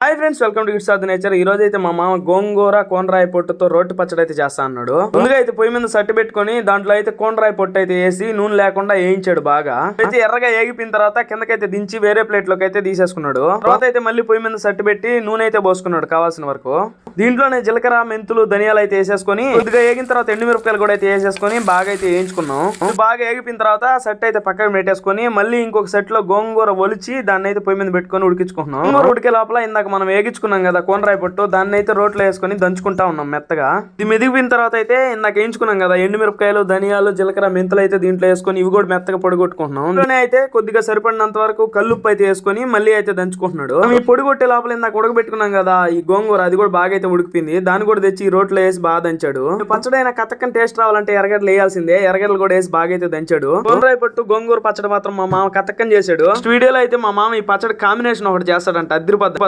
Hi friends, welcome to gifts of the nature. ఈ రోజు అయితే మా మామ గోంగూర కోనరాయి పొట్టుతో రోటి పచ్చడి అయితే చేస్తా అన్నాడు. ముందుగా అయితే పొయ్యి మీద సట్టి పెట్టుకుని దాంట్లో అయితే కోనరాయి పొట్టు అయితే వేసి నూనె లేకుండా వేయించాడు బాగా. అయితే ఎర్రగా ఏగిపోయిన తర్వాత కిందకైతే దించి వేరే ప్లేట్ లోకి అయితే తీసేసుకున్నాడు. తర్వాత అయితే మళ్ళీ పొయ్యి మీద సట్టి పెట్టి నూనె అయితే పోసుకున్నాడు కావాల్సిన వరకు. దీంట్లోనే జీలకర్ర, మెంతులు, ధనియాలు అయితే వేసేసుకుని కొద్దిగా ఏగిన తర్వాత ఎండుమిరపకాయలు కూడా అయితే వేసేసుకుని బాగా అయితే వేయించుకున్నాం. బాగా ఏగిపోయిన తర్వాత సట్టి అయితే పక్కన పెట్టేసుకుని మళ్ళీ ఇంకొక సెట్ లో గోంగూర ఒలిచి దాన్ని అయితే పొయ్యి మీద పెట్టుకుని ఉడికించుకుంటున్నాం. గోంగూర ఉడికే లోపల ఇందాక మనం వేగించుకున్నాం కదా కోనరాయి పొట్టు, దాన్ని అయితే రోట్లో వేసుకుని దంచుకుంటా ఉన్నాం మెత్తగా. ఇది మెదిగిపోయిన తర్వాత అయితే ఇందాక వేయించుకున్నాం కదా ఎండుమిరపకాయలు, ధనియాలు, జీలకర్ర, మెంతులు అయితే దీంట్లో వేసుకుని ఇవి కూడా మెత్తగా పొడిగొట్టుకుంటున్నాం. ఇంట్లోనే అయితే కొద్దిగా సరిపడినంత వరకు కల్లుప్పు అయితే వేసుకుని మళ్ళీ అయితే దంచుకుంటున్నాడు. ఈ పొడి కొట్టే లోపల ఇందాక ఉడకబెట్టుకున్నాం కదా ఈ గోంగూర, అది కూడా బాగా అయితే ఉడికిపోయింది. దాన్ని కూడా తెచ్చి ఈ రోట్లో వేసి బాగా దంచాడు. పచ్చడైన కథక్కని టేస్ట్ రావాలంటే ఎర్రగడ్డలు వేయాల్సిందే. ఎర్రగడ్డలు కూడా వేసి బాగా అయితే దంచాడు. కోనరాయి పొట్టు గోంగూర పచ్చడి మాత్రం మా మామ కథక్కని చేశాడు. వీడియోలో అయితే మా మామ ఈ పచ్చడి కాంబినేషన్ ఒకటి చేస్తాడంట, అదిరిపోద్ది.